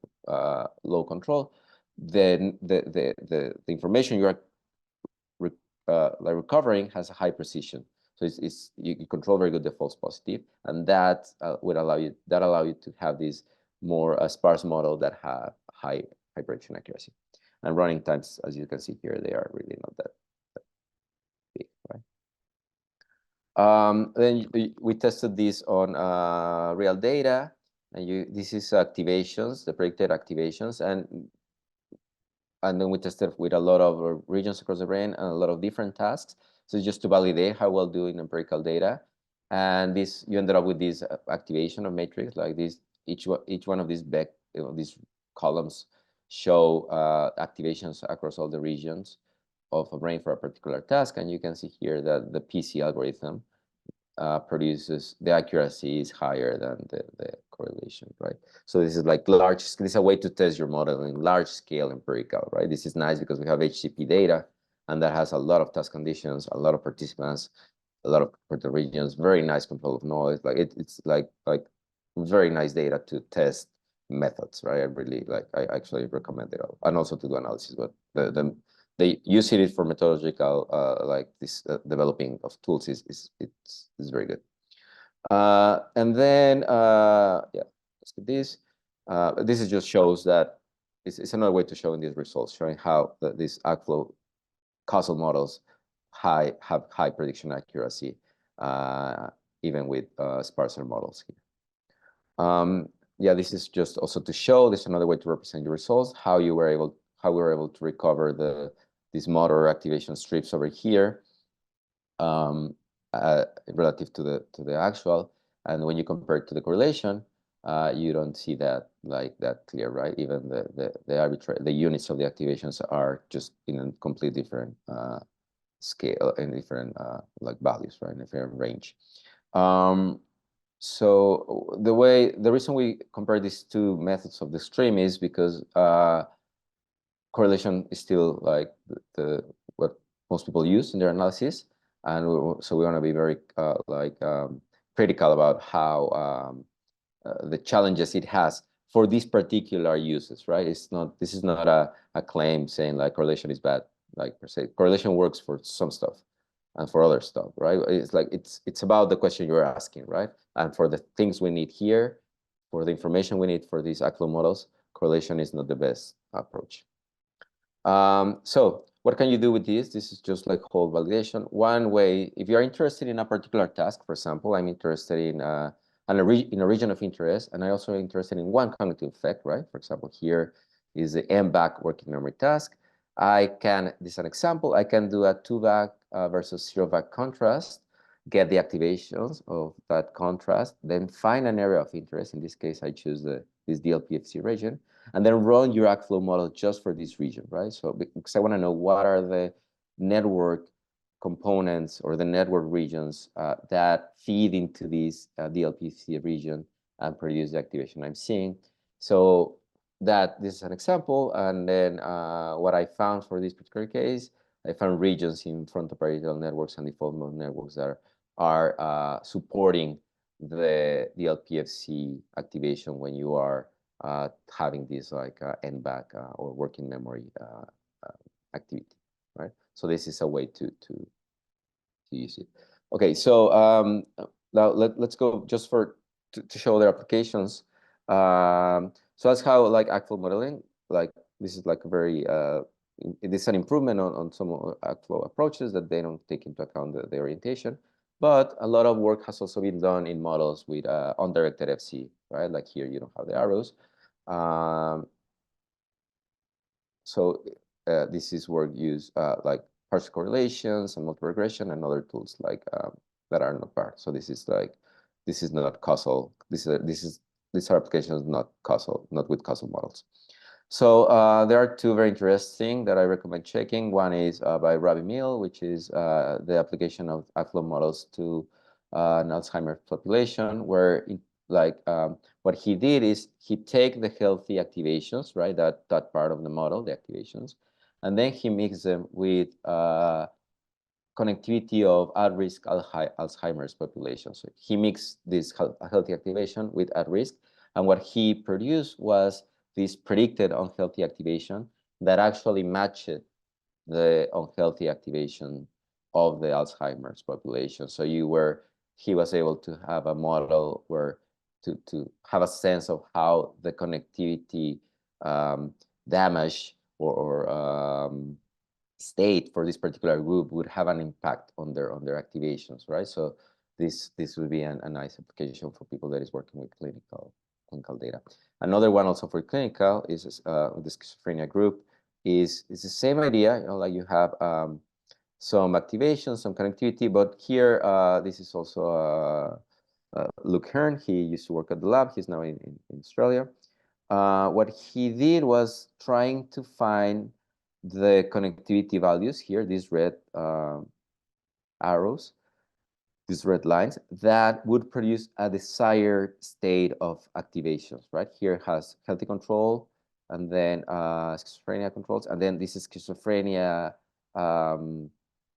low control, then the information you are recovering has a high precision. So you control very good the false positive, and that would allow you to have this more sparse model that have high prediction accuracy. And running times, as you can see here, they are really not that big, right? Then we tested this on real data, and this is activations, the predicted activations, and then we tested with a lot of regions across the brain and a lot of different tasks. So just to validate how well doing empirical data, and you ended up with this activation of matrix, like this. Each one of these these columns show activations across all the regions of a brain for a particular task, and you can see here that the PC algorithm produces, the accuracy is higher than the correlation, right? So this is like this is a way to test your model in large scale empirical, right? This is nice because we have HCP data, and that has a lot of task conditions, a lot of participants, a lot of regions, very nice control of noise. Like it's like very nice data to test methods, right? I actually recommend it, and also to do analysis, but they use it for methodological, like this developing of tools is very good. And then, yeah, let's get this. This is just shows that it's another way to show in these results, showing how these outflow causal models have high prediction accuracy, even with sparser models here. Yeah, this is just also to show, this is another way to represent your results, how we were able to recover these motor activation strips over here, relative to the actual. And when you compare it to the correlation, you don't see that like that clear, right? Even the units of the activations are just in a completely different scale, in different like values, right? In a different range. So the reason we compare these two methods of the stream is because correlation is still like what most people use in their analysis, and so we want to be very critical about how the challenges it has for these particular uses, right? This is not a claim saying like correlation is bad, like per se. Correlation works for some stuff and for other stuff, right? It's like it's about the question you're asking, right? And for the things we need here, for the information we need for these ACLO models, correlation is not the best approach. So what can you do with this? This is just like whole validation. One way, if you're interested in a particular task, for example, I'm interested in a region of interest, and I also interested in one cognitive effect, right? For example, here is the M-back working memory task. This is an example, I can do a 2-back versus 0-back contrast, get the activations of that contrast, then find an area of interest. In this case, I choose this DLPFC region, and then run your ACFlow model just for this region, right? So because I want to know what are the network components or the network regions that feed into this DLPFC region and produce the activation I'm seeing. So this is an example. And then what I found for this particular case, I found regions in frontoparietal networks and default mode networks that are supporting the DLPFC activation when you are having this like N-back or working memory activity, right? So this is a way to use it. Okay, so now let's go just to show their applications. So that's how like ACFlow modeling, like this is like a very this is an improvement on some ACFlow approaches that they don't take into account the orientation. But a lot of work has also been done in models with undirected FC, right? Like here, you don't have the arrows. So this is work used like partial correlations and multiple regression and other tools like that are not part. So this is not causal. These are applications not causal, not with causal models. So there are two very interesting that I recommend checking. One is by Ravi Mill, which is the application of ACFlow models to an Alzheimer's population, where what he did is he take the healthy activations, right? That part of the model, the activations, and then he mixed them with connectivity of at-risk Alzheimer's population. So he mixed this healthy activation with at-risk, and what he produced was this predicted unhealthy activation that actually matched the unhealthy activation of the Alzheimer's population. So he was able to have a model where to have a sense of how the connectivity damage or state for this particular group would have an impact on their activations, right? So this would be a nice application for people that is working with clinical data. Another one also for clinical is the schizophrenia group is the same idea, you know, like you have some activation, some connectivity, but here this is also Luke Hearn. He used to work at the lab. He's now in Australia. What he did was trying to find the connectivity values here, these red arrows, these red lines, that would produce a desired state of activations, right? Here has healthy control, and then schizophrenia controls, and then this is schizophrenia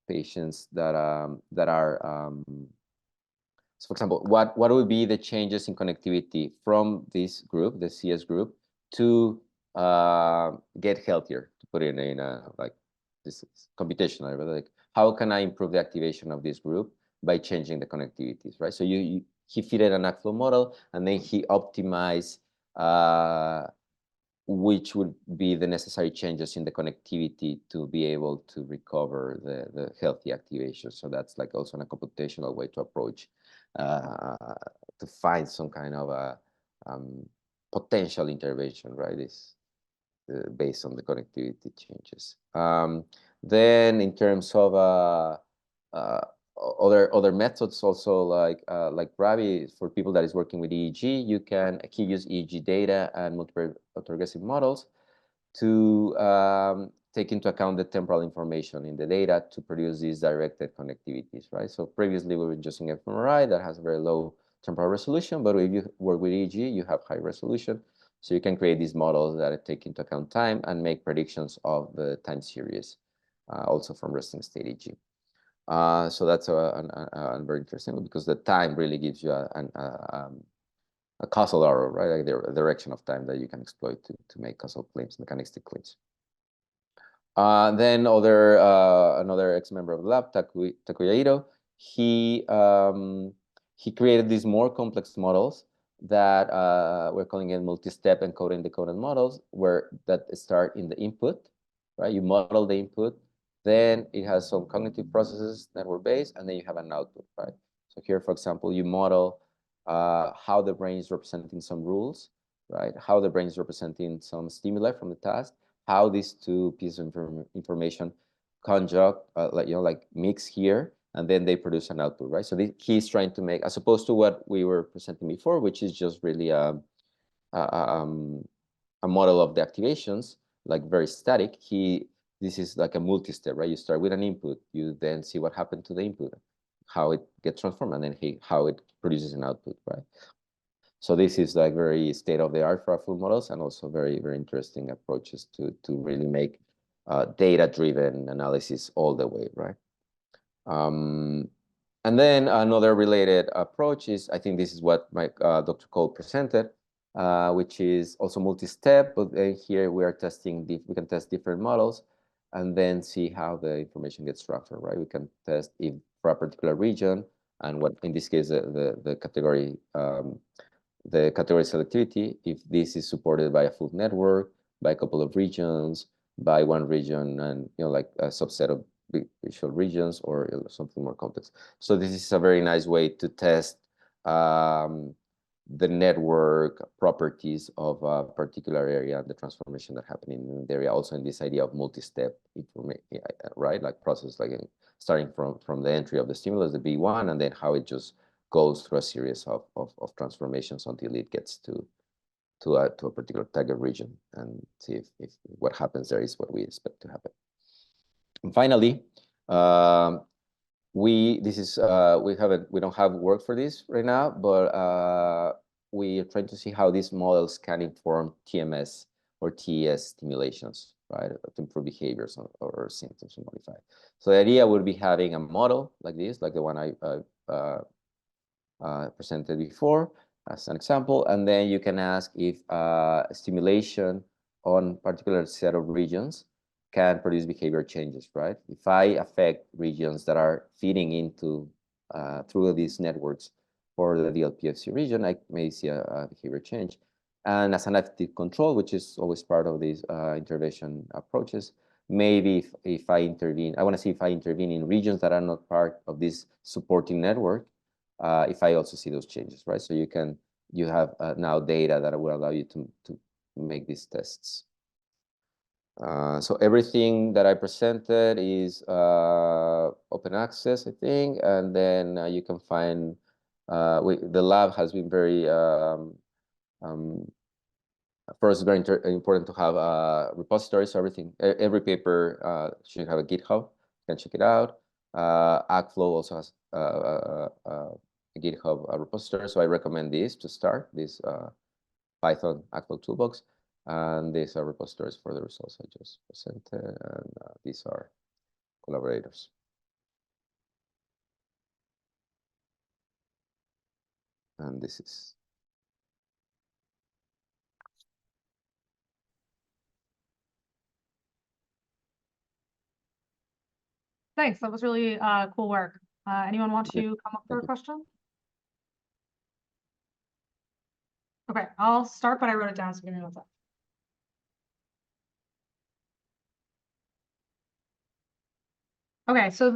patients that are so for example, what would be the changes in connectivity from this group, the CS group, to get healthier, to put it in a like this is computational, but like how can I improve the activation of this group by changing the connectivities, right? So he fitted an ACFlow model, and then he optimized which would be the necessary changes in the connectivity to be able to recover the healthy activation. So that's like also a computational way to approach to find some kind of potential intervention, right? Is based on the connectivity changes. Then in terms of other methods also like Ravi, for people that is working with EEG, you can use EEG data and multivariate autoregressive models to take into account the temporal information in the data to produce these directed connectivities, right? So previously we were using fMRI that has a very low temporal resolution, but if you work with EEG, you have high resolution. So you can create these models that take into account time and make predictions of the time series, also from resting state EEG. So that's very interesting because the time really gives you a causal error, right? Like the direction of time that you can exploit to make causal claims, mechanistic claims. Then another ex-member of the lab, Takuya Ito, he created these more complex models that we're calling it multi-step encoding decoded models, that start in the input, right? You model the input, then it has some cognitive processes that were based, and then you have an output, right? So here, for example, you model how the brain is representing some rules, right? How the brain is representing some stimuli from the task, how these two pieces of information conjugate, like mix here, and then they produce an output, right? So he's trying to make, as opposed to what we were presenting before, which is just really a model of the activations, like very static. This is like a multi-step, right? You start with an input, you then see what happened to the input, how it gets transformed, and then how it produces an output, right? So this is like very state-of-the-art for our full models, and also very, very interesting approaches to really make data-driven analysis all the way, right? And then another related approach is, I think this is what Dr. Cole presented, which is also multi-step, but here we are testing, we can test different models and then see how the information gets transferred, right? We can test if for a particular region, and what in this case, the category selectivity, if this is supported by a full network, by a couple of regions, by one region, and like a subset of visual regions, or something more complex. So this is a very nice way to test the network properties of a particular area, the transformation that happened in the area. Also in this idea of multi-step information, right? Like process, like starting from the entry of the stimulus, the B1, and then how it just goes through a series of transformations until it gets to a particular target region, and see if what happens there is what we expect to happen. And finally, we don't have work for this right now, but we are trying to see how these models can inform TMS or TES stimulations, right, to improve behaviors or symptoms and modify. So the idea would be having a model like this, like the one I presented before as an example, and then you can ask if stimulation on particular set of regions can produce behavior changes, right? If I affect regions that are feeding into through these networks for the DLPFC region, I may see a behavior change. And as an active control, which is always part of these intervention approaches, maybe if I intervene, I want to see if I intervene in regions that are not part of this supporting network, if I also see those changes, right? So you have now data that will allow you to make these tests. So everything that I presented is open access, I think, and then you can find, the lab has been very, first, very important to have a repository, so every paper should have a GitHub, you can check it out. AgFlow also has a GitHub repository, so I recommend this to start, this Python AgFlow toolbox. And these are repositories for the results I just presented, and these are collaborators. And this is. Thanks, that was really cool work. Anyone want to come up for a question? Okay, I'll start, but I wrote it down, so give me one sec. Okay, so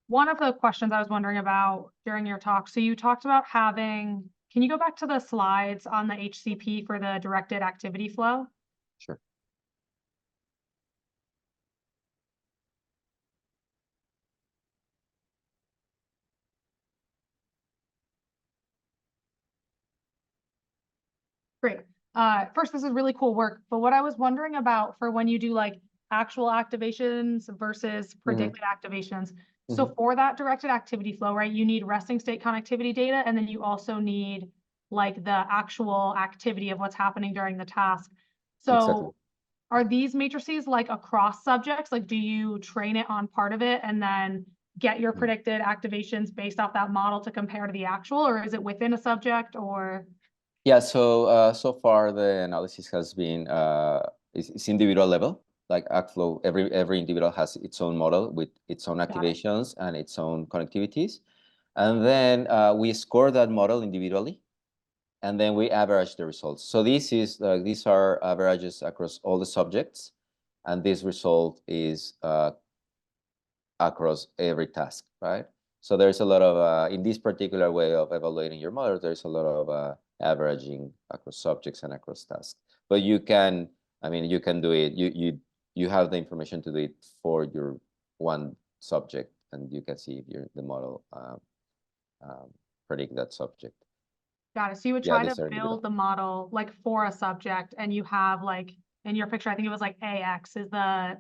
one of the questions I was wondering about during your talk, so you talked about having Can you go back to the slides on the HCP for the directed activity flow? Sure. Great. First, this is really cool work, but what I was wondering about for when you do like actual activations versus predicted activations. So for that directed activity flow, right, you need resting state connectivity data, and then you also need like the actual activity of what's happening during the task. So Exactly. are these matrices like across subjects? Like, do you train it on part of it and then get your predicted activations based off that model to compare to the actual, or is it within a subject or? Yeah, so far the analysis has been it's individual level, like ActFlow. Every individual has its own model with its own activations and its own connectivities, and then we score that model individually, and then we average the results. So these are averages across all the subjects, and this result is across every task, right? So there's a lot of, in this particular way of evaluating your model, there's a lot of averaging across subjects and across tasks. But you can, I mean, you can do it, you have the information to do it for your one subject, and you can see if the model predict that subject. Got it. So you would try to build the model like for a subject, and you have like in your picture, I think it was like AX is the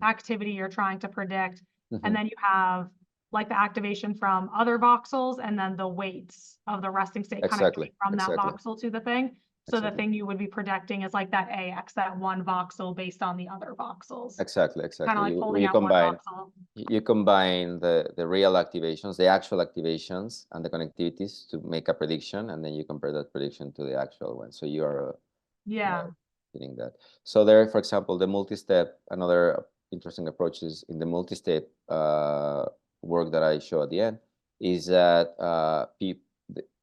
activity you're trying to predict. And then you have like the activation from other voxels and then the weights of the resting state connectivity from that voxel to the thing. So the thing you would be predicting is like that AX, that one voxel based on the other voxels. Exactly. Kind of like pulling out one voxel. You combine the real activations, the actual activations, and the connectivities to make a prediction, and then you compare that prediction to the actual one. So you are getting that. So there, for example, the multi-step, another interesting approach is in the multi-step work that I show at the end, is that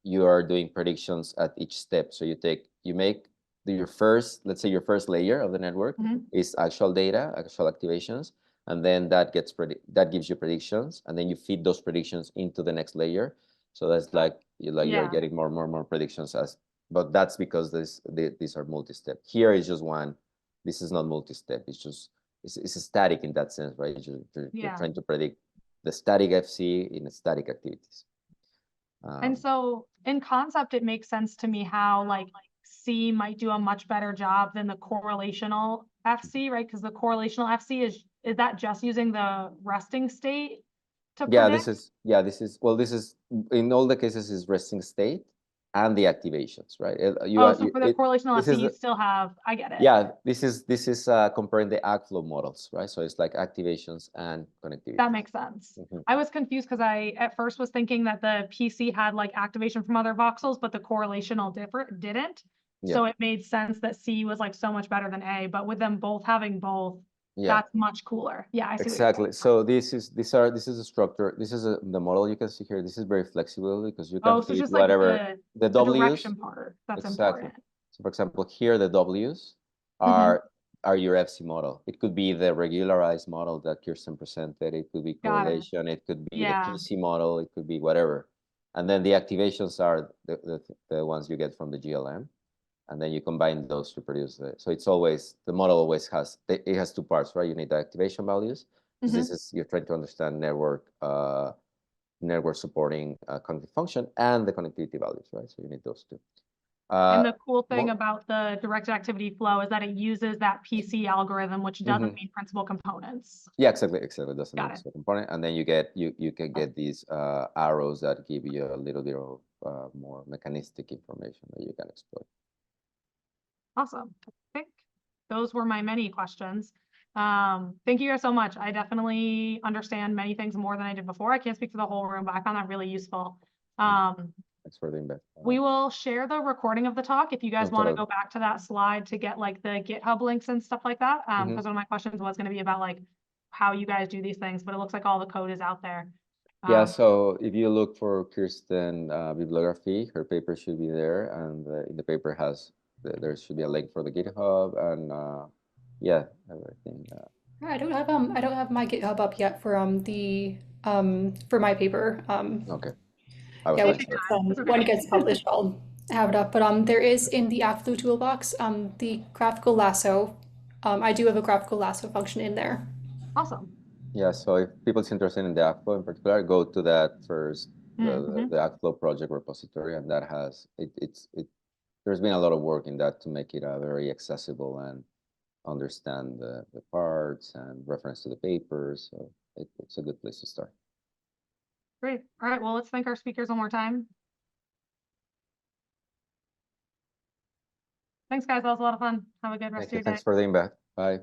you are doing predictions at each step. So you make your first, let's say your first layer of the network is actual data, actual activations, and then that gives you predictions, and then you feed those predictions into the next layer. So that's like you're getting more predictions but that's because these are multi-step. Here is just one. This is not multi-step. It's static in that sense, right? You're trying to predict the static FC in static activities. And so in concept, it makes sense to me how like C might do a much better job than the correlational FC, right? Because the correlational FC is that just using the resting state to predict? This is in all the cases is resting state and the activations, right? So for the correlational FC, you still have, I get it. Yeah, this is comparing the ActFlow models, right? So it's like activations and connectivity. That makes sense. I was confused because I at first was thinking that the PC had like activation from other voxels, but the correlational didn't. So it made sense that C was like so much better than A, but with them both having both, that's much cooler. Yeah, I see. Exactly. So this is the structure. This is the model you can see here. This is very flexible because you can feed whatever like the W's. Direction part. That's important. So for example, here the W's are your FC model. It could be the regularized model that Kirsten presented. It could be correlation. It could be the PC model. It could be whatever. And then the activations are the ones you get from the GLM. And then you combine those to produce so it's always, the model always has, it has two parts, right? You need the activation values. This is, you're trying to understand network supporting cognitive function and the connectivity values, right? So you need those two. And the cool thing about the directed activity flow is that it uses that PC algorithm, which doesn't mean principal components. Yeah, exactly. It doesn't mean principal component. And then you can get these arrows that give you a little bit of more mechanistic information that you can exploit. Awesome. I think those were my many questions. Thank you guys so much. I definitely understand many things more than I did before. I can't speak for the whole room, but I found that really useful. Thanks for the invite. We will share the recording of the talk if you guys want to go back to that slide to get like the GitHub links and stuff like that. Because one of my questions was going to be about like how you guys do these things, but it looks like all the code is out there. Yeah, so if you look for Kirsten bibliography, her paper should be there, and in the paper there should be a link for the GitHub, and everything. I don't have my GitHub up yet for for my paper. Okay. I was Yeah, going Take to. your time. It's when it okay. gets published, I'll have it up. But there is in the AppFlow toolbox, the graphical lasso. I do have a graphical lasso function in there. Awesome. Yeah, so if people's interested in the Ackflow in particular, go to that first, Mhm. the Ackflow project repository, and that has there's been a lot of work in that to make it very accessible and understand the parts and reference to the papers. So it's a good place to start. Great. All right. Well, let's thank our speakers one more time. Thanks, guys. That was a lot of fun. Have a good rest Thank of you. your day. Thanks for the invite. Bye.